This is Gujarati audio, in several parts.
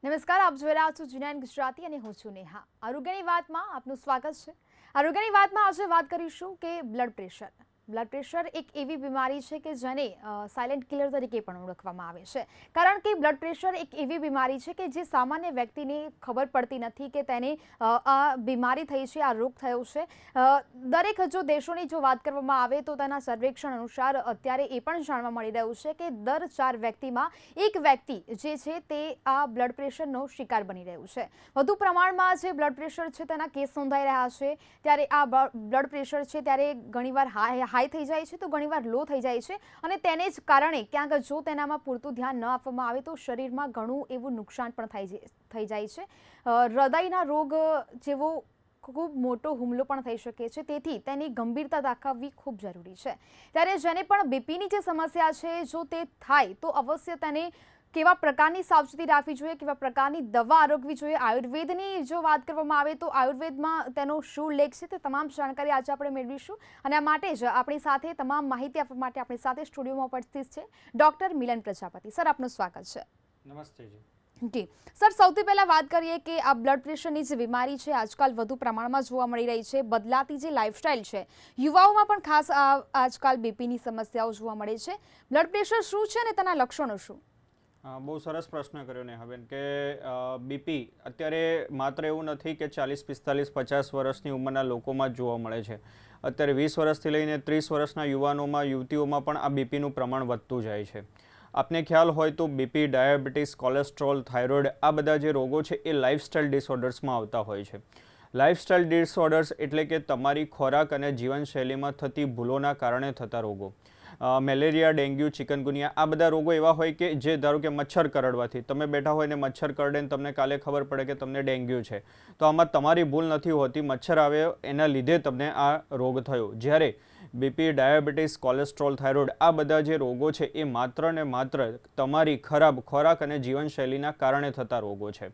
નમસ્કાર, આપ જોઈ રહ્યા છો જીનાન ગુજરાતી અને હું છું નેહા. આરોગ્યની વાતમાં આપનું સ્વાગત છે. આરોગ્યની વાતમાં આજે વાત કરીશું કે બ્લડ પ્રેશર. બ્લડ પ્રેશર એક એવી બીમારી છે કે જેને સાયલેન્ટ કિલર તરીકે પણ ઓળખવામાં આવે છે. કારણ કે બ્લડ પ્રેશર એક એવી બીમારી છે કે જે સામાન્ય વ્યક્તિને ખબર પડતી નથી કે તેને આ બીમારી થઈ છે, આ રોગ થયો છે. દરેક જો દેશોની જો વાત કરવામાં આવે તો તેના સર્વેક્ષણ અનુસાર અત્યારે એ પણ જાણવા મળી રહ્યું છે કે દર 4 વ્યક્તિમાં એક વ્યક્તિ જે છે તે આ બ્લડ પ્રેશરનો શિકાર બની રહ્યું છે. વધુ પ્રમાણમાં જે બ્લડ પ્રેશર છે તેના કેસ નોંધાઈ રહ્યા છે. ત્યારે આ બ્લડ પ્રેશર છે ત્યારે ઘણીવાર હાઈ થઈ જાય છે તો ઘણીવાર લો થઈ જાય છે અને તેને જ કારણે ક્યાંક જો તેનામાં પૂરતું ધ્યાન ન આપવામાં આવે તો શરીરમાં ઘણું એવું નુકસાન પણ થઈ જાય છે. હૃદયના રોગ જેવો ખૂબ મોટો હુમલો પણ થઈ શકે છે. તેથી તેની ગંભીરતા દાખવવી ખૂબ જરૂરી છે. ત્યારે જેને પણ બીપીની જે સમસ્યા છે જો તે થાય તો અવશ્ય તેને કેવા પ્રકારની સાવચેતી રાખવી જોઈએ, કેવા પ્રકારની દવા આરોગવી જોઈએ. આયુર્વેદની જો વાત કરવામાં આવે તો આયુર્વેદમાં તેનો શું લેખ છે તે તમામ જાણકારી આજે આપણે મેળવીશું અને આ માટે જ આપણી સાથે તમામ માહિતી આપવા માટે આપણી સાથે સ્ટુડિયોમાં ઉપસ્થિત છે ડૉક્ટર મિલન પ્રજાપતિ. સર, આપનું સ્વાગત છે. નમસ્તે જી. જી સર, સૌથી પહેલાં વાત કરીએ કે આ બ્લડ પ્રેશરની જે બીમારી છે આજકાલ વધુ પ્રમાણમાં જોવા મળી રહી છે. બદલાતી જે લાઇફસ્ટાઇલ છે, યુવાઓમાં પણ ખાસ આજકાલ બીપીની સમસ્યાઓ જોવા મળે છે. બ્લડ પ્રેશર શું છે અને તેના લક્ષણો શું? બહુ સરસ પ્રશ્ન કર્યો નેહાબેન કે બીપી અત્યારે માત્ર એવું નથી કે 40, 45, 50 વર્ષની ઉંમરના લોકોમાં જ જોવા મળે છે. અત્યારે 20 વર્ષથી લઈને 30 વર્ષના યુવાનોમાં, યુવતીઓમાં પણ આ બીપીનું પ્રમાણ વધતું જાય છે. આપને ખ્યાલ હોય તો બીપી, ડાયાબિટીસ, કોલેસ્ટ્રોલ, થાઇરોઇડ આ બધા જે રોગો છે એ લાઇફસ્ટાઇલ ડિસઓર્ડર્સમાં આવતા હોય છે. લાઇફસ્ટાઇલ ડિસઓર્ડર્સ એટલે કે તમારી ખોરાક અને જીવનશૈલીમાં થતી ભૂલોના કારણે થતા રોગો. મેલેરિયા, ડેન્ગ્યુ, ચિકનગુનિયા આ બધા રોગો એવા હોય કે જે ધારો કે મચ્છર કરડવાથી તમે બેઠા હોય ને મચ્છર કરડે ને તમને કાલે ખબર પડે કે તમને ડેન્ગ્યુ છે, તો આમાં તમારી ભૂલ નથી હોતી, મચ્છર આવે એના લીધે તમને આ રોગ થયો. જ્યારે બીપી, ડાયાબિટીસ, કોલેસ્ટ્રોલ, થાઇરોઇડ આ બધા જે રોગો છે એ માત્ર ને માત્ર તમારી ખરાબ ખોરાક અને જીવનશૈલીના કારણે થતા રોગો છે.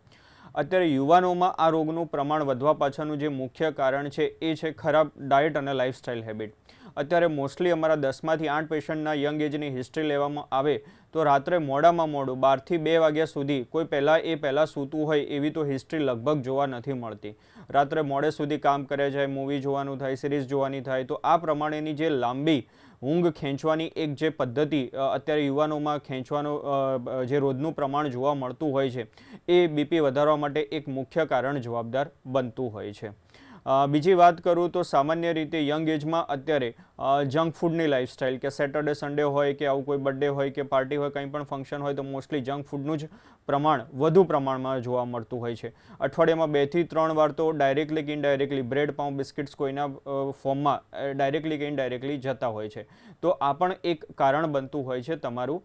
અત્યારે યુવાનોમાં આ રોગનું પ્રમાણ વધવા પાછળનું જે મુખ્ય કારણ છે એ છે ખરાબ ડાયટ અને લાઇફસ્ટાઇલ હેબિટ. અત્યારે મોસ્ટલી અમારા 10માંથી 8 પેશન્ટના યંગ એજની હિસ્ટ્રી લેવામાં આવે તો રાત્રે મોડામાં મોડું 12થી 2 વાગ્યા સુધી કોઈ પહેલાં સૂતું હોય એવી તો હિસ્ટ્રી લગભગ જોવા નથી મળતી. રાત્રે મોડે સુધી કામ કરે જાય, મૂવી જોવાનું થાય, સિરીઝ જોવાની થાય, તો આ પ્રમાણેની જે લાંબી ઊંઘ ખેંચવાની એક જે પદ્ધતિ અત્યારે યુવાનોમાં ખેંચવાનો જે રોજનું પ્રમાણ જોવા મળતું હોય છે એ બીપી વધારવા માટે એક મુખ્ય કારણ જવાબદાર બનતું હોય છે. બીજી વાત કરું તો સામાન્ય રીતે યંગ એજમાં અત્યારે જંક ફૂડની લાઇફસ્ટાઇલ કે સેટરડે સન્ડે હોય કે આવું કોઈ બર્થડે હોય કે પાર્ટી હોય, કંઈ પણ ફંક્શન હોય તો મોસ્ટલી જંક ફૂડનું જ પ્રમાણ વધુ પ્રમાણમાં જોવા મળતું હોય છે. અઠવાડિયામાં 2 થી 3 વાર તો ડાયરેક્ટલી કે ઇનડાયરેક્ટલી બ્રેડ, પાઉં, બિસ્કિટ્સ કોઈના ફોર્મમાં ડાયરેક્ટલી કે ઇનડાયરેક્ટલી જતા હોય છે. તો આ પણ એક કારણ બનતું હોય છે તમારું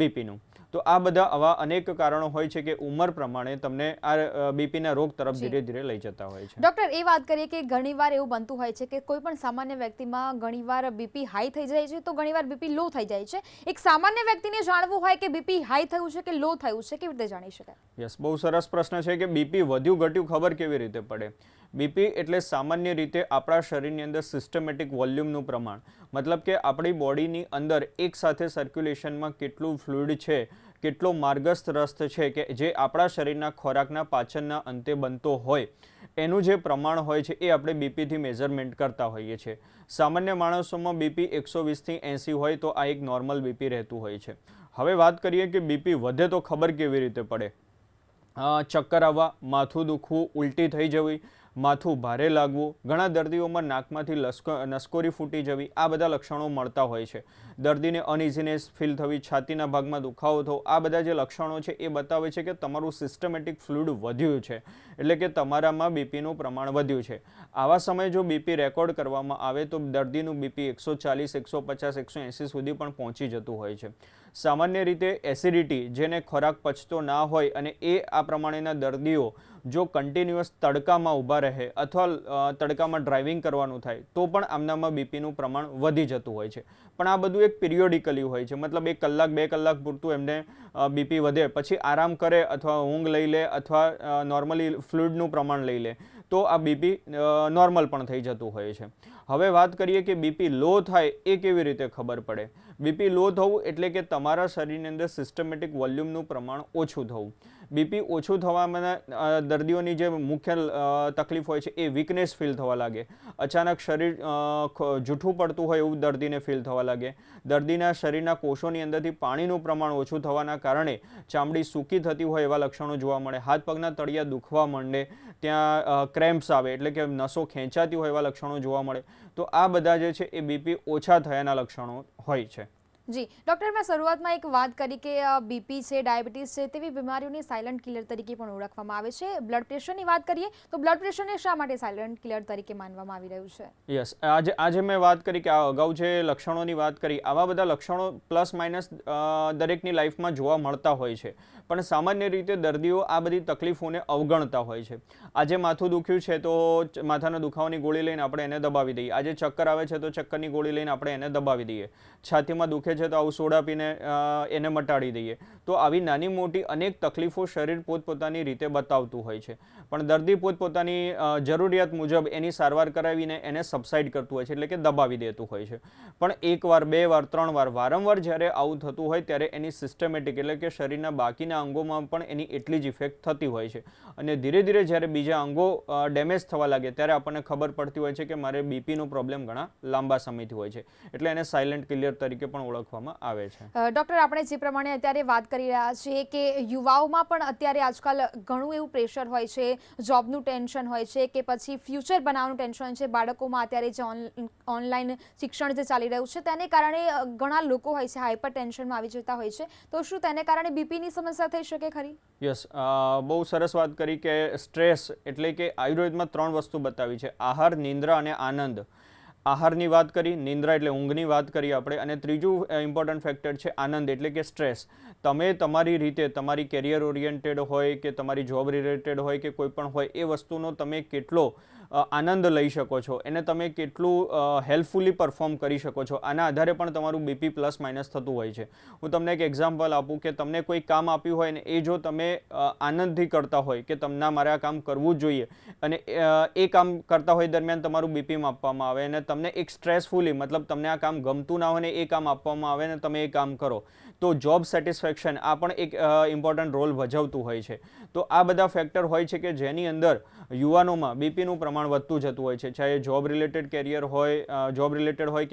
બીપીનું. તો આ બધા આવા અનેક કારણો હોય છે કે ઉંમર પ્રમાણે તમને આ બીપીના રોગ તરફ ધીરે ધીરે લઈ જતા હોય છે. ડૉક્ટર, એ વાત કરીએ કે ઘણીવાર એવું બનતું હોય છે કે કોઈ પણ સામાન્ય વ્યક્તિમાં ઘણીવાર બીપી હાઈ થઈ જાય છે તો ઘણીવાર બીપી લો થઈ જાય છે. એક સામાન્ય વ્યક્તિને જાણવું હોય કે બીપી હાઈ થયું છે કે લો થયું છે, કેવી રીતે જાણી શકાય? યસ, બહુ સરસ પ્રશ્ન છે કે બીપી વધ્યું ઘટ્યું ખબર કેવી રીતે પડે. બીપી એટલે સામાન્ય રીતે આપણા શરીરની અંદર સિસ્ટમેટિક વોલ્યુમનું પ્રમાણ, મતલબ કે આપણી બોડીની અંદર એક સાથે સર્ક્યુલેશનમાં કેટલું ફ્લુઇડ છે, કેટલો માર્ગસ્થ રસ્ત છે કે જે આપણા શરીરના ખોરાકના પાચનના અંતે બનતો હોય એનું જે પ્રમાણ હોય છે એ આપણે બીપીથી મેઝરમેન્ટ કરતા હોઈએ છીએ. સામાન્ય માણસોમાં બીપી 120થી 80 હોય તો આ એક નોર્મલ બીપી રહેતું હોય છે. હવે વાત કરીએ કે બીપી વધે તો ખબર કેવી રીતે પડે. ચક્કર આવવા, માથું દુખવું, ઉલટી થઈ જવી, માથું ભારે લાગવું, ઘણા દર્દીઓમાં નાકમાંથી નસકોરી ફૂટી જવી આ બધા લક્ષણો મળતા હોય છે. દર્દીને અનઇઝીનેસ ફીલ થવી, છાતીના ભાગમાં દુખાવો થવો આ બધા જે લક્ષણો છે એ બતાવે છે કે તમારું સિસ્ટમેટિક ફ્લુઇડ વધ્યું છે, એટલે કે તમારામાં બીપીનું પ્રમાણ વધ્યું છે. આવા સમયે જો બીપી રેકોર્ડ કરવામાં આવે તો દર્દીનું બીપી 140, 150, 180 સુધી પણ પહોંચી જતું હોય છે. સામાન્ય રીતે એસિડિટી, જેને ખોરાક પચતો ના હોય અને એ આ પ્રમાણેના દર્દીઓ જો કન્ટિન્યુઅસ તડકામાં ઊભા રહે અથવા તડકામાં ડ્રાઇવિંગ કરવાનું થાય તો પણ આમનામાં બીપીનું પ્રમાણ વધી જતું હોય છે. પણ આ બધું એક પિરિયોડિકલી હોય છે, મતલબ 1 કલાક 2 કલાક પૂરતું એમને બીપી વધે, પછી આરામ કરે અથવા ઊંઘ લઈ લે અથવા નોર્મલી ફ્લુઇડનું પ્રમાણ લઈ લે તો આ બીપી નોર્મલ પણ થઈ જતું હોય છે. હવે વાત કરીએ કે બીપી લો થાય એ કેવી રીતે ખબર પડે. બીપી લો થવું એટલે કે તમારા શરીરની અંદર સિસ્ટમેટિક વોલ્યુમનું પ્રમાણ ઓછું થવું. બીપી ઓછું થવામાં દર્દીઓની જે મુખ્ય તકલીફ હોય છે એ વીકનેસ ફીલ થવા લાગે, અચાનક શરીર જૂઠું પડતું હોય એવું દર્દીને ફીલ થવા લાગે, દર્દીના શરીરના કોષોની અંદરથી પાણીનું પ્રમાણ ઓછું થવાના કારણે ચામડી સૂકી થતી હોય એવા લક્ષણો જોવા મળે, હાથ પગના તળિયા દુખવા માંડે, ત્યાં ક્રેમ્પ્સ આવે એટલે કે નસો ખેંચાતી હોય એવા લક્ષણો જોવા મળે. તો આ બધા જે છે એ બીપી ઓછા થયાના લક્ષણો હોય છે. જી ડૉક્ટર, મેં શરૂઆતમાં એક વાત કરી કે બીપી છે, ડાયાબિટીસ છે તેવી બીમારીઓની સાયલન્ટ કિલર તરીકે પણ ઓળખવામાં આવે છે. બ્લડ પ્રેશરની વાત કરીએ તો બ્લડ પ્રેશરને શા માટે સાયલન્ટ કિલર તરીકે માનવામાં આવી રહ્યું છે? યસ, આજે મેં વાત કરી કે અગાઉ જે લક્ષણોની વાત કરી, આવા બધા લક્ષણો પ્લસ માઇનસ દરેકની લાઈફમાં જોવા મળતા હોય છે, પણ સામાન્ય રીતે દર્દીઓ આ બધી તકલીફોને અવગણતા હોય છે. આજે માથું દુખ્યું છે તો માથાના દુખાવાની ગોળી લઈને આપણે એને દબાવી દઈએ, આજે ચક્કર આવે છે તો ચક્કરની ગોળી લઈને આપણે એને દબાવી દઈએ, છાતીમાં દુખે છે તો આવું સોડા પીને એને મટાડી દઈએ. તો આવી નાની મોટી અનેક તકલીફો શરીર પોતપોતાની રીતે બતાવતું હોય છે, પણ દર્દી પોતપોતાની જરૂરિયાત મુજબ એની સારવાર કરાવીને એને સબસાઇડ કરતું હોય છે, એટલે કે દબાવી દેતું હોય છે. પણ એકવાર, બે વાર, ત્રણ વાર વારંવાર જ્યારે આવું થતું હોય ત્યારે એની સિસ્ટમેટિક એટલે કે શરીરના બાકીના અંગોમાં પણ એની એટલી જ ઇફેક્ટ થતી હોય છે, અને ધીરે ધીરે જ્યારે બીજા અંગો ડેમેજ થવા લાગે ત્યારે આપણને ખબર પડતી હોય છે કે મારે બીપીનો પ્રોબ્લેમ ઘણા લાંબા સમયથી હોય છે, એટલે એને સાયલન્ટ કિલર તરીકે પણ ઓળખવામાં આવે છે. ડૉક્ટર, આપણે જે પ્રમાણે અત્યારે વાત કરી રહ્યા છીએ કે યુવાઓમાં પણ અત્યારે આજકાલ ઘણું એવું પ્રેશર હોય છે, જોબનું ટેન્શન હોય છે કે પછી ફ્યુચર બનાવવાનું ટેન્શન છે, બાળકોમાં અત્યારે જે ઓનલાઈન શિક્ષણ જે ચાલી રહ્યું છે તેને કારણે ઘણા લોકો હોય છે હાઇપર ટેન્શનમાં આવી જતા હોય છે. તો શું તેને કારણે બીપીની સમસ્યા થઈ શકે ખરી? યસ, બહુ સરસ વાત કરી કે સ્ટ્રેસ એટલે કે આયુર્વેદમાં 3 વસ્તુ બતાવી છે: આહાર, નિંદ્રા અને આનંદ. આહારની વાત કરી, નિંદ્રા એટલે ઊંઘની વાત કરી આપણે, અને ત્રીજું ઇમ્પોર્ટન્ટ ફેક્ટર છે આનંદ એટલે કે સ્ટ્રેસ. તમે તમારી રીતે તમારી કેરિયર ઓરિએન્ટેડ હોય કે તમારી જોબ રિલેટેડ હોય કે કોઈ પણ હોય, એ વસ્તુનો તમે કેટલો આનંદ લઈ શકો છો, એને તમે કેટલું હેલ્પફુલી પરફોર્મ કરી શકો છો, આના આધારે પણ તમારું બીપી પ્લસ માઇનસ થતું હોય છે. હું તમને એક એક્ઝામ્પલ આપું કે તમને કોઈ કામ આપ્યું હોય ને એ જો તમે આનંદથી કરતા હોય કે તમને મારે આ કામ કરવું જ જોઈએ, અને એ કામ કરતા હોય દરમિયાન તમારું બીપી માપવામાં આવે, અને તમને એક સ્ટ્રેસફુલી મતલબ તમને આ કામ ગમતું ના હોય ને એ કામ આપવામાં આવે ને તમે એ કામ કરો, તો જોબ સેટિસ્ફેક્શન આ પણ એક ઇમ્પોર્ટન્ટ રોલ ભજવતું હોય છે. તો આ બધા ફેક્ટર હોય છે કે જેની અંદર યુવાનોમાં બીપીનું પ્રમાણ વધતું જતું હોય છે, ચાહે જોબ રિલેટેડ કે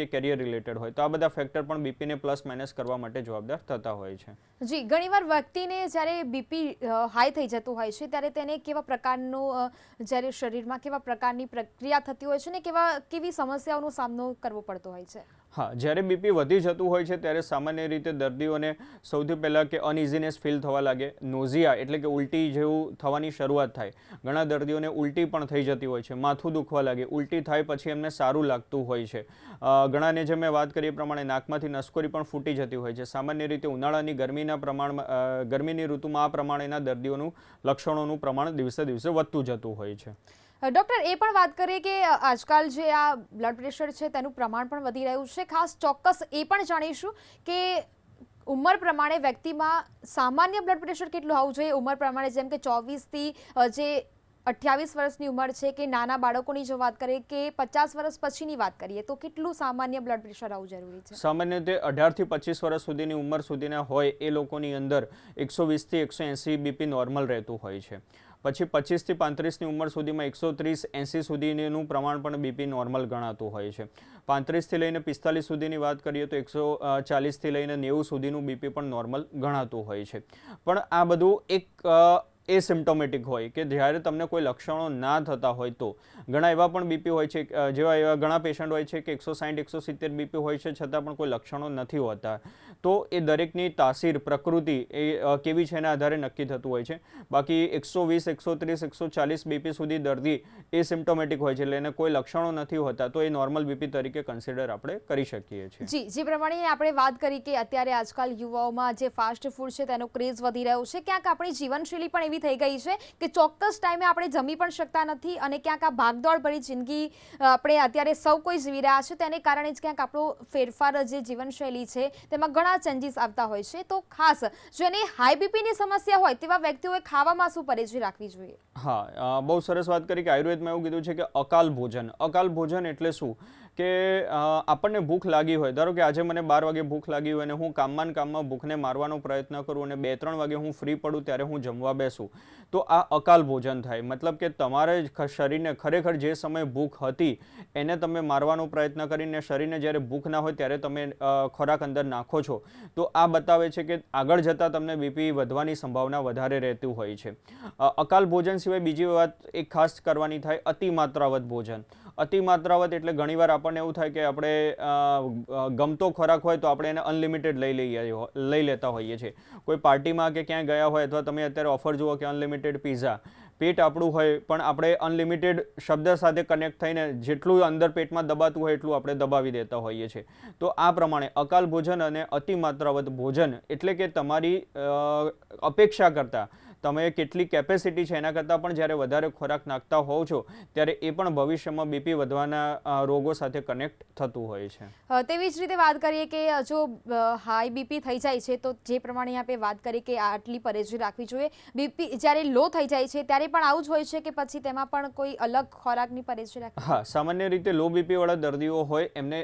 કેરિયર રિલેટેડ હોય. તો આ બધા ફેક્ટર પણ બીપીને પ્લસ માઇનસ કરવા માટે જવાબદાર થતા હોય છે. જી, ઘણીવાર વ્યક્તિને જ્યારે બીપી હાઈ થઈ જતું હોય છે ત્યારે તેને કેવા પ્રકારનું જ્યારે શરીરમાં કેવા પ્રકારની પ્રક્રિયા થતી હોય છે ને કેવી સમસ્યાઓનો સામનો કરવો પડતો હોય છે? હા, જ્યારે બીપી વધી જતું હોય છે ત્યારે સામાન્ય રીતે દર્દીઓને સૌથી પહેલાં કે અનઇઝીનેસ ફીલ થવા લાગે, નોઝિયા એટલે કે ઉલટી જેવું થવાની શરૂઆત થાય. ઘણા દર્દીઓને ઉલટી પણ થઈ જતી હોય છે, માથું દુખવા લાગે, ઉલટી થાય પછી એમને સારું લાગતું હોય છે. ઘણાને જે મેં વાત કરી એ પ્રમાણે નાકમાંથી નસકોરી પણ ફૂટી જતી હોય છે. સામાન્ય રીતે ઉનાળાની ગરમીની ઋતુમાં આ પ્રમાણેના દર્દીઓનું લક્ષણોનું પ્રમાણ દિવસે દિવસે વધતું જતું હોય છે. ડૉક્ટર, એ પણ વાત કરીએ કે આજકાલ જે આ બ્લડ પ્રેશર છે તેનું પ્રમાણ પણ વધી રહ્યું છે. ખાસ ચોક્કસ એ પણ જાણીશું કે ઉંમર પ્રમાણે વ્યક્તિમાં સામાન્ય બ્લડ પ્રેશર કેટલું હોવું જોઈએ, ઉંમર પ્રમાણે, જેમ કે 24થી જે 28 વર્ષની ઉંમર છે કે નાના બાળકોની જો વાત કરીએ કે 50 વર્ષ પછીની વાત કરીએ તો કેટલું સામાન્ય બ્લડ પ્રેશર આવવું જરૂરી છે? સામાન્ય રીતે 18 થી 25 વર્ષ સુધીની ઉંમર સુધીના હોય એ લોકોની અંદર 120 થી 180 બીપી નોર્મલ રહેતું હોય છે. પછી 25 થી 35ની ઉંમર સુધીમાં 130-80 સુધીનું પ્રમાણ પણ બીપી નોર્મલ ગણાતું હોય છે. 35 થી લઈને 45 સુધીની વાત કરીએ તો 140 થી લઈને 90 સુધીનું બીપી પણ નોર્મલ ગણાતું હોય છે. પણ આ બધું એક એસિમ્પ્ટોમેટિક હોય કે જ્યારે તમને કોઈ લક્ષણો ના થતા હોય તો. ઘણા એવા પણ બીપી હોય છે, એવા ઘણા પેશન્ટ હોય છે કે 160-170 બીપી હોય છે છતાં પણ કોઈ લક્ષણો નથી હોતા. તો એ દરેકની તાસીર, પ્રકૃતિ એ કેવી છે એના આધારે નક્કી થતું હોય છે. બાકી 120, 130, 140 બીપી સુધી દર્દી એસિમ્પ્ટોમેટિક હોય છે, એટલે એને કોઈ લક્ષણો નથી હોતા, તો એ નોર્મલ બીપી તરીકે કન્સિડર આપણે કરી શકીએ છીએ. જી, જે પ્રમાણે આપણે વાત કરી કે અત્યારે આજકાલ યુવાઓમાં જે ફાસ્ટ ફૂડ છે તેનો ક્રેઝ વધી રહ્યો છે, ક્યાંક આપણી જીવનશૈલી પણ એવી થઈ ગઈ છે કે ચોક્કસ ટાઈમે આપણે જમી પણ શકતા નથી, અને ક્યાંક આ ભાગદોડ ભરી જિંદગી આપણે અત્યારે સૌ કોઈ જીવી રહ્યા છે, તેને કારણે જ ક્યાંક આપણો ફેરફાર જે જીવનશૈલી છે તેમાં ઘણા ચેન્જીસ આવતા હોય છે. તો ખાસ જેને હાઈ બીપીની સમસ્યા હોય તેવા વ્યક્તિઓએ ખાવામાં શું પરેજી રાખવી જોઈએ? હા, બહુ સરસ વાત કરી કે આયુર્વેદમાં એવું કીધું છે કે અકાલ ભોજન એટલે શું કે આપણને ભૂખ લાગી હોય, ધારો કે આજે મને 12 વાગે ભૂખ લાગી હોય અને હું કામમાં ભૂખને મારવાનો પ્રયત્ન કરું અને 2-3 વાગે હું ફ્રી પડું ત્યારે હું જમવા બેસું, તો આ અકાલ ભોજન થાય. મતલબ કે તમારે શરીરને ખરેખર જે સમયે ભૂખ હતી એને તમે મારવાનો પ્રયત્ન કરીને શરીરને જ્યારે ભૂખ ના હોય ત્યારે તમે ખોરાક અંદર નાખો છો, તો આ બતાવે છે કે આગળ જતાં તમને બીપી વધવાની સંભાવના વધારે રહેતી હોય છે. અકાલ ભોજન સિવાય બીજી વાત એક ખાસ કરવાની થાય, અતિમાત્રાવત ભોજન. અતિમાત્રાવત એટલે ઘણીવાર આપણને એવું થાય કે આપણે ગમતો ખોરાક હોય તો આપણે એને અનલિમિટેડ લઈ લેતા હોઈએ છીએ. કોઈ પાર્ટીમાં કે ક્યાંય ગયા હોય અથવા તમે અત્યારે ઓફર જુઓ કે અનલિમિટેડ પિઝા, પેટ આપણું હોય પણ આપણે અનલિમિટેડ શબ્દ સાથે કનેક્ટ થઈને જેટલું અંદર પેટમાં દબાતું હોય એટલું આપણે દબાવી દેતા હોઈએ છીએ. તો આ પ્રમાણે અકાલ ભોજન અને અતિમાત્રાવત ભોજન એટલે કે તમારી અપેક્ષા કરતાં તમે કેટલી કેપેસિટી છે એના કરતાં પણ જ્યારે વધારે ખોરાક નાખતા હોવ છો ત્યારે એ પણ ભવિષ્યમાં બીપી વધવાના રોગો સાથે કનેક્ટ થતું હોય છે. તેવી જ રીતે વાત કરીએ કે જો હાઈ બીપી થઈ જાય છે તો જે પ્રમાણે આપણે વાત કરી કે આટલી પરેજી રાખવી જોઈએ, બીપી જ્યારે લો થઈ જાય છે ત્યારે પણ આવું જ હોય છે કે પછી તેમાં પણ કોઈ અલગ ખોરાકની પરેજી રાખવી? હા, સામાન્ય રીતે લો બીપીવાળા દર્દીઓ હોય એમને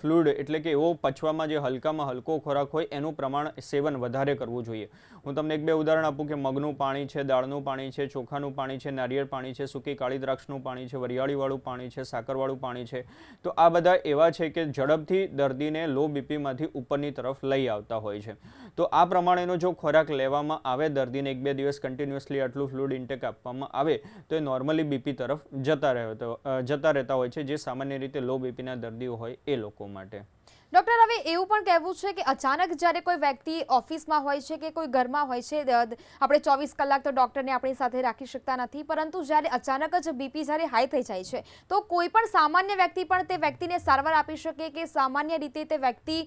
ફ્લુઇડ એટલે કે એવો પચવામાં જે હલકામાં હલકો ખોરાક હોય એનું પ્રમાણ સેવન વધારે કરવું જોઈએ. હું તમને 1-2 ઉદાહરણ આપું કે મગનું પાણી છે, દાળનું પાણી છે, ચોખાનું પાણી છે, નારિયેળ પાણી છે, સૂકી કાળી દ્રાક્ષનું પાણી છે, વરિયાળીવાળું પાણી છે, સાકરવાળું પાણી છે. તો આ બધા એવા છે કે ઝડપથી દર્દીને લો બીપીમાંથી ઉપરની તરફ લઈ આવતા હોય છે. તો આ પ્રમાણેનો જો ખોરાક લેવામાં આવે, દર્દીને 1-2 દિવસ કન્ટિન્યુઅસલી આટલું ફ્લુઇડ ઇન્ટેક આપવામાં આવે તો એ નોર્મલી બીપી તરફ જતા રહેતા હોય છે, જે સામાન્ય રીતે લો બીપીના દર્દીઓ હોય એ લોકો માટે. ડૉક્ટર, હવે એવું પણ કહેવું છે કે અચાનક જ્યારે કોઈ વ્યક્તિ ઓફિસમાં હોય છે કે કોઈ ઘરમાં હોય છે, આપણે 24 કલાક તો ડૉક્ટરને આપણી સાથે રાખી શકતા નથી, પરંતુ જ્યારે અચાનક જ બીપી જ્યારે હાઈ થઈ જાય છે તો કોઈ પણ સામાન્ય વ્યક્તિ પણ તે વ્યક્તિને સારવાર આપી શકે કે સામાન્ય રીતે તે વ્યક્તિ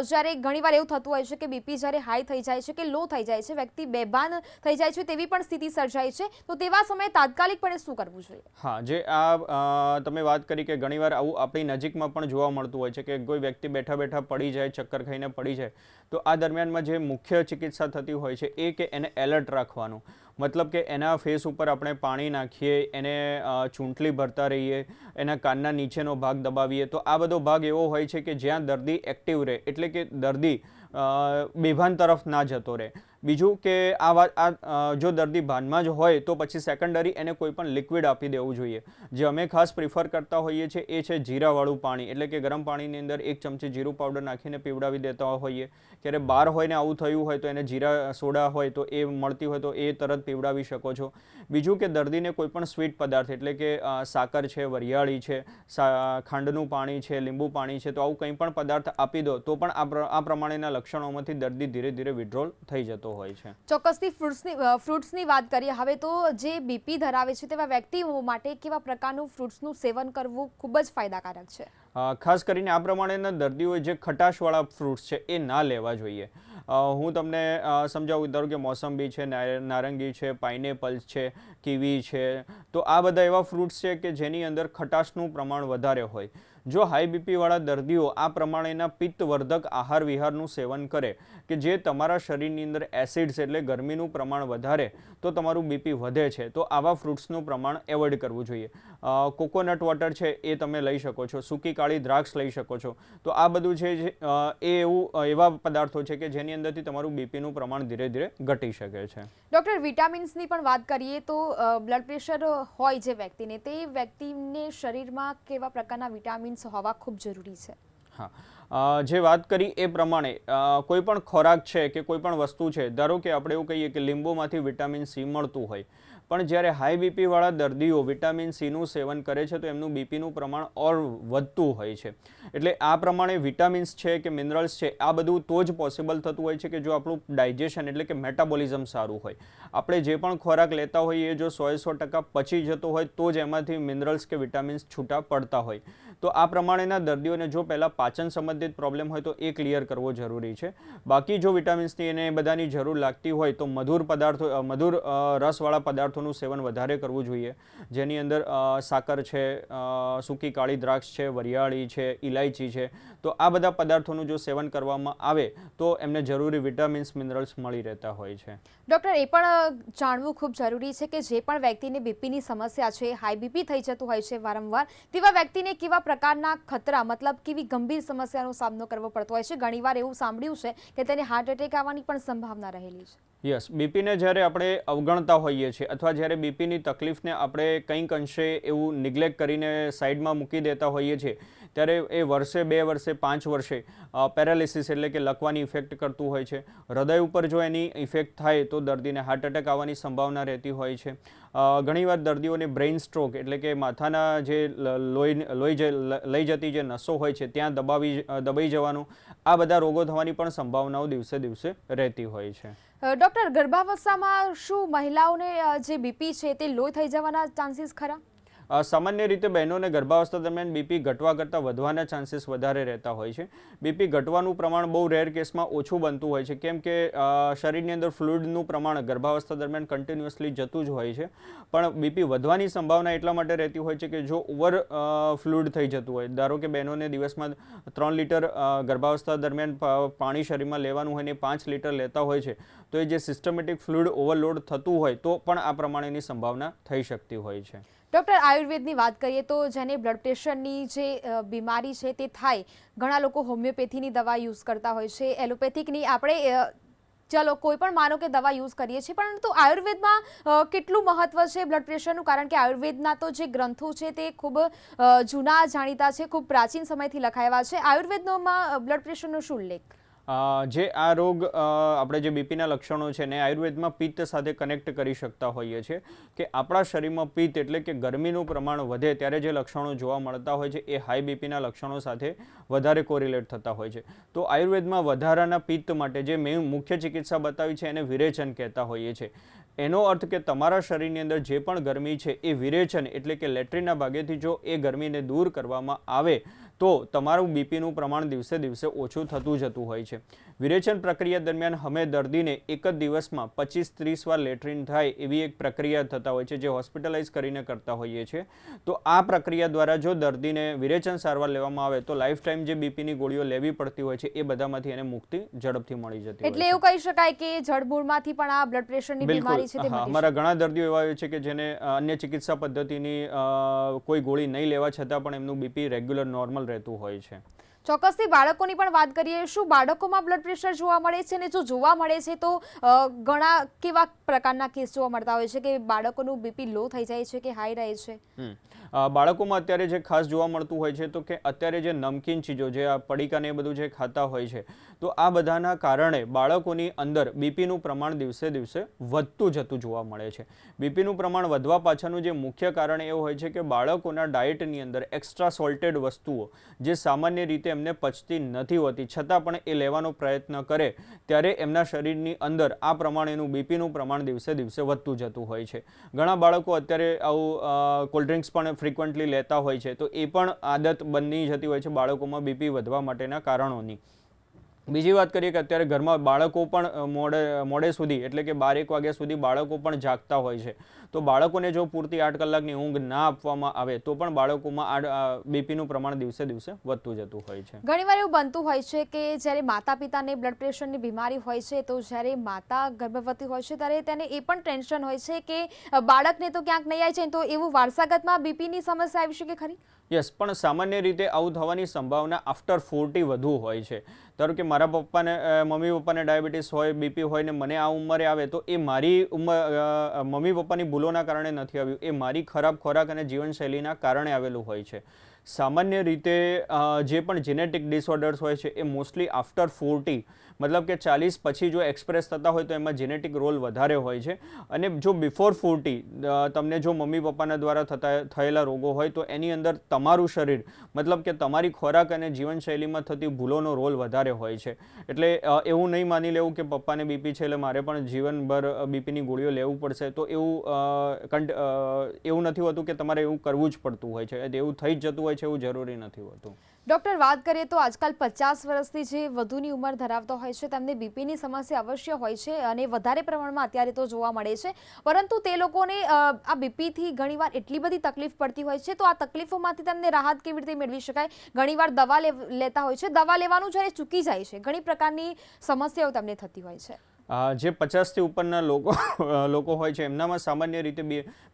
જ્યારે ઘણીવાર એવું થતું હોય છે કે બીપી જ્યારે હાઈ થઈ જાય છે કે લો થઈ જાય છે, વ્યક્તિ બેભાન થઈ જાય છે તેવી પણ સ્થિતિ સર્જાય છે, તો તેવા સમયે તાત્કાલિકપણે શું કરવું જોઈએ? હા, જે આ તમે વાત કરી કે ઘણીવાર આવું આપણી નજીકમાં પણ જોવા મળતું હોય છે કે કોઈ વ્યક્તિ બેઠા પડી જાય, ચક્કર ખાઈને પડી જાય, તો આ દરમિયાનમાં જે મુખ્ય ચિકિત્સા થતી હોય છે એ કે એને એલર્ટ રાખવાનું. મતલબ કે એના ફેસ ઉપર આપણે પાણી નાખીએ, એને ચૂંટલી ભરતા રહીએ, એના કાનના નીચેનો ભાગ દબાવીએ, તો આ બધો ભાગ એવો હોય છે કે જ્યાં દર્દી એક્ટિવ રહે, એટલે કે દર્દી બેભાન તરફ ના જતો રહે. બીજું કે જો દર્દી ભાનમાં જ હોય તો પછી સેકન્ડરી એને કોઈ પણ લિક્વિડ આપી દેવું જોઈએ. જે અમે ખાસ પ્રિફર કરતા હોઈએ છીએ એ છે જીરાવાળું પાણી, એટલે કે ગરમ પાણીની અંદર 1 ચમચી જીરું પાવડર નાખીને પીવડાવી દેતા હોઈએ. ક્યારે બહાર હોય ને આવું થયું હોય તો એને જીરા સોડા હોય તો એ મળતી હોય તો એ તરત પીવડાવી શકો છો. બીજું કે દર્દીને કોઈ પણ સ્વીટ પદાર્થ એટલે કે સાકર છે, વરિયાળી છે, ખાંડનું પાણી છે, લીંબુ પાણી છે, તો આવું કંઈ પણ પદાર્થ આપી દો તો પણ આ પ્રમાણેના લક્ષણોમાંથી દર્દી ધીરે ધીરે વિડ્રોલ થઈ જતો હોય છે. ચોક્કસથી ફ્રૂટ્સની વાત કરીએ હવે, તો જે બીપી ધરાવે છે તેવા વ્યક્તિઓ માટે કેવા પ્રકારનું ફ્રૂટ્સનું સેવન કરવું ખૂબ જ ફાયદાકારક છે? ખાસ કરીને આ પ્રમાણેના દર્દીઓએ જે ખટાશવાળા ફ્રૂટ્સ છે એ ના લેવા જોઈએ. હું તમને સમજાવું, ધારો કે મોસંબી છે, નારંગી છે, પાઇનેપલ છે, કીવી છે, તો આ બધા એવા ફ્રૂટ્સ છે કે જેની અંદર ખટાશનું પ્રમાણ વધારે હોય. જો હાઈ બીપીવાળા દર્દીઓ આ પ્રમાણેના પિત્તવર્ધક આહાર વિહારનું સેવન કરે કે જે તમારા શરીરની અંદર એસિડ્સ એટલે ગરમીનું પ્રમાણ વધારે તો તમારું બીપી વધે છે, તો આવા ફ્રૂટ્સનું પ્રમાણ એવોઇડ કરવું જોઈએ. કોકોનટ વોટર છે એ તમે લઈ શકો છો, સૂકી કાળી દ્રાક્ષ લઈ શકો છો. તો આ બધું છે એ એવા પદાર્થો છે કે જેની અંદરથી તમારું બીપીનું પ્રમાણ ધીરે ધીરે ઘટી શકે છે. ડૉક્ટર, વિટામિન્સની પણ વાત કરીએ તો બ્લડ પ્રેશર હોય જે વ્યક્તિને, તે વ્યક્તિને શરીરમાં કેવા પ્રકારના વિટામિન્સ હોવા ખૂબ જરૂરી છે? હા, જે વાત કરી એ પ્રમાણે કોઈ પણ ખોરાક છે કે કોઈ પણ વસ્તુ છે, ધારો કે આપણે એવું કહીએ કે લીંબુમાંથી વિટામિન સી મળતું હોય, પણ જ્યારે હાઈ બીપીવાળા દર્દીઓ વિટામિન સીનું સેવન કરે છે તો એમનું બીપીનું પ્રમાણ ઓર વધતું હોય છે. એટલે આ પ્રમાણે વિટામિન્સ છે કે મિનરલ્સ છે આ બધું તો જ પોસિબલ થતું હોય છે કે જો આપણું ડાયજેશન એટલે કે મેટાબોલિઝમ સારું હોય. આપણે જે પણ ખોરાક લેતા હોઈએ એ જો 100% પચી જતો હોય તો જ એમાંથી મિનરલ્સ કે વિટામિન્સ છૂટા પડતા હોય. તો આ પ્રમાણેના દર્દીઓને જો પહેલાં પાચન સંબંધિત પ્રોબ્લેમ હોય તો એ ક્લિયર કરવો જરૂરી છે. બાકી જો વિટામિન્સની એને બધાની જરૂર લાગતી હોય તો મધુર રસવાળા પદાર્થોનું સેવન વધારે કરવું જોઈએ, જેની અંદર સાકર છે, સૂકી કાળી દ્રાક્ષ છે, વરિયાળી છે, ઇલાયચી છે, તો આ બધા પદાર્થોનું જો સેવન કરવામાં આવે તો એમને જરૂરી વિટામિન્સ મિનરલ્સ મળી રહેતા હોય છે. ડૉક્ટર, એ પણ જાણવું ખૂબ જરૂરી છે કે જે પણ વ્યક્તિને બીપીની સમસ્યા છે, હાઈ બીપી થઈ જતું હોય છે વારંવાર, તેવા વ્યક્તિને કેવા પ્રકારના ખતરા, મતલબ કેવી ગંભીર સમસ્યાનો સામનો કરવો પડતો હોય છે? ઘણીવાર એવું સાંભળ્યું છે કે તેને હાર્ટ એટેક આવવાની પણ સંભાવના રહેલી છે. યસ, બીપીને જ્યારે આપણે અવગણતા હોઈએ છીએ અથવા જ્યારે બીપીની તકલીફને આપણે કંઈક અંશે એવું નિગ્લેક્ટ કરીને સાઈડમાં મૂકી દેતા હોઈએ છીએ ત્યારે એ વર્ષે, 2 વર્ષે, 5 વર્ષે પેરાલિસિસ એટલે કે લકવાની ઇફેક્ટ કરતું હોય છે. હૃદય ઉપર જો એની ઇફેક્ટ થાય તો દર્દીને હાર્ટ એટેક આવવાની સંભાવના રહેતી હોય છે. ઘણીવાર દર્દીઓને બ્રેઇન સ્ટ્રોક એટલે કે માથાના જે લઈ જતી જે નસો હોય છે ત્યાં દબાઈ જવાનું, આ બધા રોગો થવાની પણ સંભાવનાઓ દિવસે દિવસે રહેતી હોય છે. ડૉક્ટર, ગર્ભાવસ્થામાં શું મહિલાઓને જે બીપી છે તે લો થઈ જવાના ચાન્સીસ ખરા? સામાન્ય રીતે બહેનોને ગર્ભાવસ્થા દરમિયાન બીપી ઘટવા કરતાં વધવાના ચાન્સીસ વધારે રહેતા હોય છે. બીપી ઘટવાનું પ્રમાણ બહુ રેર કેસમાં ઓછું બનતું હોય છે, કેમ કે શરીરની અંદર ફ્લુઇડનું પ્રમાણ ગર્ભાવસ્થા દરમિયાન કન્ટિન્યુઅસલી જતું જ હોય છે. પણ બીપી વધવાની સંભાવના એટલા માટે રહેતી હોય છે કે જો ઓવર ફ્લુઇડ થઈ જતું હોય, ધારો કે બહેનોને દિવસમાં 3 લીટર ગર્ભાવસ્થા દરમિયાન પાણી શરીરમાં લેવાનું હોય ને 5 લીટર લેતા હોય છે, તો એ જે સિસ્ટમેટિક ફ્લુઇડ ઓવરલોડ થતું હોય તો પણ આ પ્રમાણેની સંભાવના થઈ શકતી હોય છે. ડૉક્ટર, આયુર્વેદની વાત કરીએ તો જેને બ્લડ પ્રેશરની જે બીમારી છે તે થાય, ઘણા લોકો હોમિયોપેથીની દવા યુઝ કરતા હોય છે, એલોપેથિકની આપણે ચલો કોઈ પણ માનો કે દવા યુઝ કરીએ છીએ, પરંતુ આયુર્વેદમાં કેટલું મહત્વ છે બ્લડ પ્રેશરનું? કારણ કે આયુર્વેદના તો જે ગ્રંથો છે તે ખૂબ જૂના જાણીતા છે, ખૂબ પ્રાચીન સમયથી લખાયેલા છે. આયુર્વેદમાં બ્લડ પ્રેશરનો શું ઉલ્લેખ? જે આ રોગ આપણે જે બીપીના લક્ષણો છે ને આયુર્વેદમાં પિત્ત સાથે કનેક્ટ કરી શકતા હોઈએ છીએ કે આપણા શરીરમાં પિત્ત એટલે કે ગરમીનું પ્રમાણ વધે ત્યારે જે લક્ષણો જોવા મળતા હોય છે એ હાઈ બીપીના લક્ષણો સાથે વધારે કોરિલેટ થતા હોય છે. તો આયુર્વેદમાં વધારાના પિત્ત માટે જે મેં મુખ્ય ચિકિત્સા બતાવી છે એને વિરેચન કહેતા હોઈએ છીએ. એનો અર્થ કે તમારા શરીરની અંદર જે પણ ગરમી છે એ વિરેચન એટલે કે લેટ્રિનના ભાગેથી જો એ ગરમીને દૂર કરવામાં આવે તો તમારું બીપીનું પ્રમાણ દિવસે દિવસે ઓછું થતું જતું હોય છે. વિરેચન પ્રક્રિયા દરમિયાન અમે દર્દીને એક જ દિવસમાં 25-30 વાર લેટ્રિન થાય એવી એક પ્રક્રિયા થતા હોય છે જે હોસ્પિટલાઇઝ કરીને કરતા હોઈએ છીએ. તો આ પ્રક્રિયા દ્વારા જો દર્દીને વિરેચન સારવાર લેવામાં આવે તો લાઈફ ટાઈમ જે બીપીની ગોળીઓ લેવી પડતી હોય છે એ બધામાંથી એને મુક્તિ ઝડપથી મળી જતી હોય છે. એટલે એવું કહી શકાય કે જડમૂળમાંથી પણ આ બ્લડ પ્રેશરની બીમારી છે તે મટી શકે. અમારા ઘણા દર્દીઓ એવા હોય છે કે જેને અન્ય ચિકિત્સા પદ્ધતિની કોઈ ગોળી નહીં લેવા છતાં પણ એમનું બીપી રેગ્યુલર નોર્મલ રહેતું હોય છે. ચોક્કસથી બાળકોની પણ વાત કરીએ, શું બાળકોમાં બ્લડ પ્રેશર જોવા મળે છે? ને જો જોવા મળે છે તો ઘણા કેવા પ્રકારના કેસ જોવા મળતા હોય છે કે બાળકોનું બીપી લો થઈ જાય છે કે હાઈ રહે છે? બાળકોમાં અત્યારે જે ખાસ જોવા મળતું હોય છે તો કે અત્યારે જે નમકીન ચીજો જે આ પડીકાને એ બધું જે ખાતા હોય છે તો આ બધાના કારણે બાળકોની અંદર બીપીનું પ્રમાણ દિવસે દિવસે વધતું જતું જોવા મળે છે. બીપીનું પ્રમાણ વધવા પાછળનું જે મુખ્ય કારણ એવું હોય છે કે બાળકોના ડાયટની અંદર એક્સ્ટ્રા સોલ્ટેડ વસ્તુઓ જે સામાન્ય રીતે એમને પચતી નથી હોતી છતાં પણ એ લેવાનો પ્રયત્ન કરે ત્યારે એમના શરીરની અંદર આ પ્રમાણેનું બીપીનું પ્રમાણ દિવસે દિવસે વધતું જતું હોય છે. ઘણા બાળકો અત્યારે આવું કોલ્ડ ડ્રિંક્સ પણ ફ્રિકવન્ટલી લેતા હોય છે તો એ પણ આદત બની જતી હોય છે બાળકોમાં બીપી વધવા માટેના કારણોની. બીજી વાત કરીએ કે અત્યારે ઘરમાં બાળકો પણ મોડે સુધી એટલે કે 12-1 વાગ્યા સુધી બાળકો પણ જાગતા હોય છે તો બાળકોને જો પૂરતી 8 કલાકની ઊંઘ ના આપવામાં આવે તો પણ બાળકોમાં બીપીનું પ્રમાણ દિવસે દિવસે વધતું જતું હોય છે. ઘણીવાર એવું બનતું હોય છે કે જ્યારે માતા પિતાને બ્લડ પ્રેશરની બીમારી હોય છે તો જ્યારે માતા ગર્ભવતી હોય છે ત્યારે તેને એ પણ ટેન્શન હોય છે કે બાળકને તો ક્યાંક નહીં આવી જાય, તો એવું વારસાગતમાં બીપીની સમસ્યા આવી શકે ખરી? યસ, પણ સામાન્ય રીતે આવું થવાની સંભાવના આફ્ટર 40 વધુ હોય છે. ધારો કે મારા મમ્મી પપ્પાને ડાયાબિટીસ હોય, બીપી હોય ને મને આ ઉંમરે આવે તો એ મારી મમ્મી પપ્પાની ભૂલોના કારણે નથી આવ્યું, એ મારી ખરાબ ખોરાક અને જીવનશૈલીના કારણે આવેલું હોય છે. સામાન્ય રીતે જે પણ જેનેટિક ડિસઓર્ડર્સ હોય છે એ મોસ્ટલી આફ્ટર 40 મતલબ કે 40 પછી જો એક્સપ્રેસ થતા હોય તો એમાં જેનેટિક રોલ વધારે હોય છે અને જો બિફોર 40 તમને જો મમ્મી પપ્પાના દ્વારા થયેલા રોગો હોય તો એની અંદર તમારું શરીર મતલબ કે તમારી ખોરાક અને જીવનશૈલીમાં થતી ભૂલોનો રોલ વધારે હોય છે. એટલે એવું નહીં માની લેવું કે પપ્પાને બીપી છે એટલે મારે પણ જીવનભર બીપીની ગોળીઓ લેવું પડશે, તો એવું નથી હોતું કે તમારે એવું કરવું જ પડતું હોય છે. એવું થઈ જ જતું હોય છે એવું જરૂરી નથી હોતું. ડૉક્ટર, વાત કરીએ તો આજકાલ 50 વર્ષથી જે વધુની ઉંમર ધરાવતો હોય છે તેમને બીપીની સમસ્યા અવશ્ય હોય છે અને વધારે પ્રમાણમાં અત્યારે તો જોવા મળે છે, પરંતુ તે લોકોને આ બીપીથી ઘણીવાર એટલી બધી તકલીફ પડતી હોય છે, તો આ તકલીફોમાંથી તેમને રાહત કેવી રીતે મેળવી શકાય? ઘણીવાર દવા લેતા હોય છે, દવા લેવાનું જ્યારે ચૂકી જાય છે, ઘણી પ્રકારની સમસ્યાઓ તેમને થતી હોય છે. જે 50થી ઉપરના લોકો હોય છે એમનામાં સામાન્ય રીતે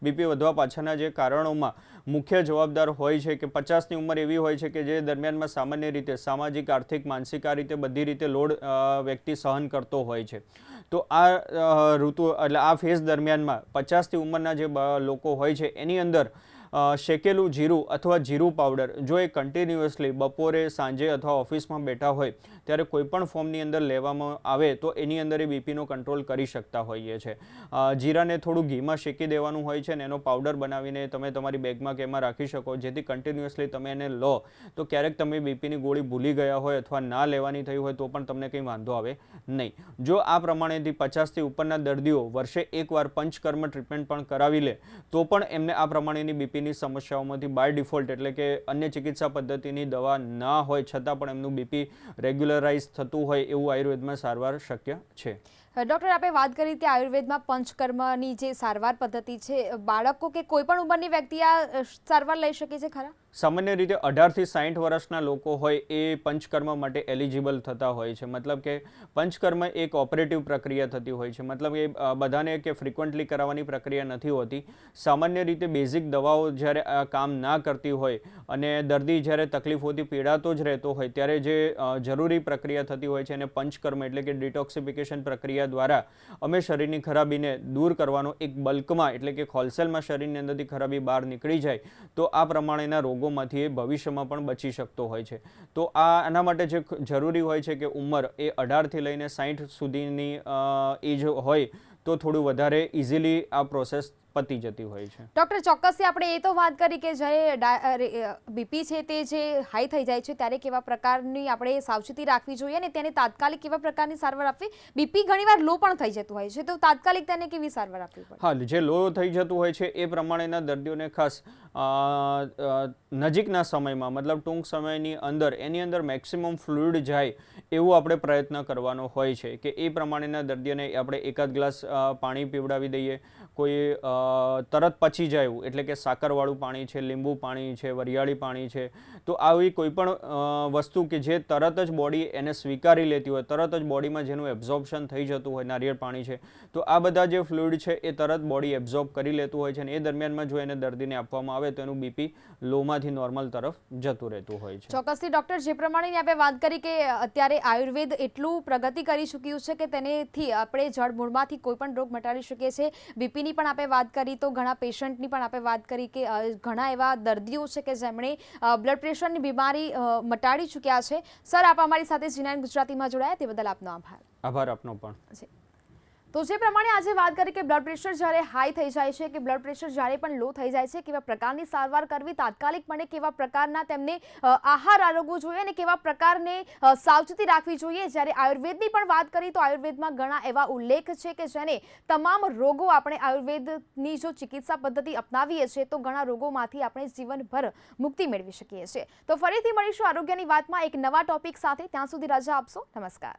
બીપી વધવા પાછળના જે કારણોમાં મુખ્ય જવાબદાર હોય છે કે 50ની ઉંમર એવી હોય છે કે જે દરમિયાનમાં સામાન્ય રીતે સામાજિક, આર્થિક, માનસિક આ રીતે બધી રીતે લોડ વ્યક્તિ સહન કરતો હોય છે. તો આ ઋતુ એટલે આ ફેઝ દરમિયાનમાં 50થી ઉંમરના જે લોકો હોય છે એની અંદર શેકેલું જીરું અથવા જીરું પાવડર જો એ કન્ટિન્યુઅસલી બપોરે, સાંજે અથવા ઓફિસમાં બેઠા હોય ત્યારે કોઈપણ ફોર્મની અંદર લેવામાં આવે તો એની અંદર એ બીપીનો કંટ્રોલ કરી શકતા હોઈએ છે. જીરાને થોડું ઘીમાં શેકી દેવાનું હોય છે અને એનો પાવડર બનાવીને તમે તમારી બેગમાં કે એમાં રાખી શકો, જેથી કન્ટિન્યુઅસલી તમે એને લો તો ક્યારેક તમે બીપીની ગોળી ભૂલી ગયા હોય અથવા ના લેવાની થઈ હોય તો પણ તમને કંઈ વાંધો આવે નહીં. જો આ પ્રમાણેથી 50થી ઉપરના દર્દીઓ વર્ષે એકવાર પંચકર્મ ટ્રીટમેન્ટ પણ કરાવી લે તો પણ એમને આ પ્રમાણેની બીપીની સમસ્યાઓમાંથી બાય ડિફોલ્ટ એટલે કે અન્ય ચિકિત્સા પદ્ધતિની દવા ના હોય છતાં પણ એમનું બીપી રેગ્યુલરાઇઝ થતું હોય એવું આયુર્વેદમાં સારવાર શક્ય છે. ડૉક્ટર, આપણે વાત કરી કે આયુર્વેદમાં પંચકર્મની જે સારવાર પદ્ધતિ છે, બાળકો કે કોઈ પણ ઉંમરની વ્યક્તિ આ સારવાર લઈ શકે છે ખરા? સામાન્ય રીતે 18થી 60 વર્ષના લોકો હોય એ પંચકર્મ માટે એલિજિબલ થતા હોય છે. મતલબ કે પંચકર્મ એક ઓપરેટિવ પ્રક્રિયા થતી હોય છે. મતલબ કે બધાને કે ફ્રિકવન્ટલી કરાવવાની પ્રક્રિયા નથી હોતી. સામાન્ય રીતે બેઝિક દવાઓ જ્યારે કામ ના કરતી હોય અને દર્દી જ્યારે તકલીફોથી પીડાતો જ રહેતો હોય ત્યારે જે જરૂરી પ્રક્રિયા થતી હોય છે એને પંચકર્મ એટલે કે ડિટોક્સિફિકેશન પ્રક્રિયા દ્વારા અમે શરીરની ખરાબીને દૂર કરવાનો એક બલ્કમાં એટલે કે હોલસેલમાં શરીરની અંદરથી ખરાબી બહાર નીકળી જાય તો આ પ્રમાણેના રોગોમાંથી એ ભવિષ્યમાં પણ બચી શકતો હોય છે. તો આના માટે જે જરૂરી હોય છે કે ઉંમર એ 18થી લઈને 60 સુધીની એજ હોય તો થોડું વધારે ઇઝીલી આ પ્રોસેસ પતી જતી હોય છે. ડૉક્ટર, ચોક્કસથી આપણે એ તો વાત કરી કે જ્યારે બીપી છે તે જે હાઈ થઈ જાય છે ત્યારે કેવા પ્રકારની આપણે સાવચેતી રાખવી જોઈએ અને તેને તાત્કાલિક કેવા પ્રકારની સારવાર આપવી. બીપી ઘણીવાર લો પણ થઈ જતું હોય છે તો તાત્કાલિક તેને કેવી સારવાર આપવી પડે? હા, જે લો થઈ જતું હોય છે એ પ્રમાણેના દર્દીઓને ખાસ નજીકના સમયમાં મતલબ ટૂંક સમયની અંદર એની અંદર મેક્સિમમ ફ્લુઇડ જાય એવું આપણે પ્રયત્ન કરવાનો હોય છે કે એ પ્રમાણેના દર્દીઓને આપણે એકાદ ગ્લાસ પાણી પીવડાવી દઈએ. કોઈ તરત પચી જાય એવું એટલે કે સાકરવાળું પાણી છે, લીંબુ પાણી છે, વરિયાળી પાણી છે, તો આવી કોઈ પણ વસ્તુ કે જે તરત જ બોડી એને સ્વીકારી લેતી હોય, તરત જ બોડીમાં જેનું એબ્ઝોર્પ્શન થઈ જતું હોય, નારિયેળ પાણી છે, તો આ બધા જે ફ્લુઇડ છે એ તરત બોડી એબ્ઝોર્બ કરી લેતું હોય છે અને એ દરમિયાનમાં જો એને દર્દીને આપવામાં આવે તો એનું બીપી લોમાંથી નોર્મલ તરફ જતું રહેતું હોય છે. ચોક્કસથી ડૉક્ટર, જે પ્રમાણેની આપણે વાત કરી કે અત્યારે આયુર્વેદ એટલું પ્રગતિ કરી ચૂક્યું છે કે તેનેથી આપણે જડમૂળમાંથી કોઈ પણ રોગ મટાડી શકીએ છીએ. બીપીની પણ આપણે વાત કરી તો ઘણા પેશન્ટની પણ આપણે વાત કરી કે ઘણા એવા દર્દીઓ છે કે જેમણે બ્લડ પ્રેશરની બીમારી મટાડી ચૂક્યા છે. સર, આપ અમારી સાથે G9 ગુજરાતીમાં જોડાયા તે બદલ આપનો આભાર. આભાર આપનો પણ. તો જે પ્રમાણે આજે વાત કરી કે બ્લડ પ્રેશર જ્યારે હાઈ થઈ જાય છે કે બ્લડ પ્રેશર જ્યારે પણ લો થઈ જાય છે કેવા પ્રકારની સારવાર કરવી, તાત્કાલિકપણે કેવા પ્રકારના તેમને આહાર આરોગવો જોઈએ અને કેવા પ્રકારને સાવચેતી રાખવી જોઈએ. જ્યારે આયુર્વેદની પણ વાત કરી તો આયુર્વેદમાં ઘણા એવા ઉલ્લેખ છે કે જેને તમામ રોગો આપણે આયુર્વેદની જો ચિકિત્સા પદ્ધતિ અપનાવીએ છીએ તો ઘણા રોગોમાંથી આપણે જીવનભર મુક્તિ મેળવી શકીએ છીએ. તો ફરીથી મળીશું આરોગ્યની વાતમાં એક નવા ટોપિક સાથે. ત્યાં સુધી રજા આપશો. નમસ્કાર.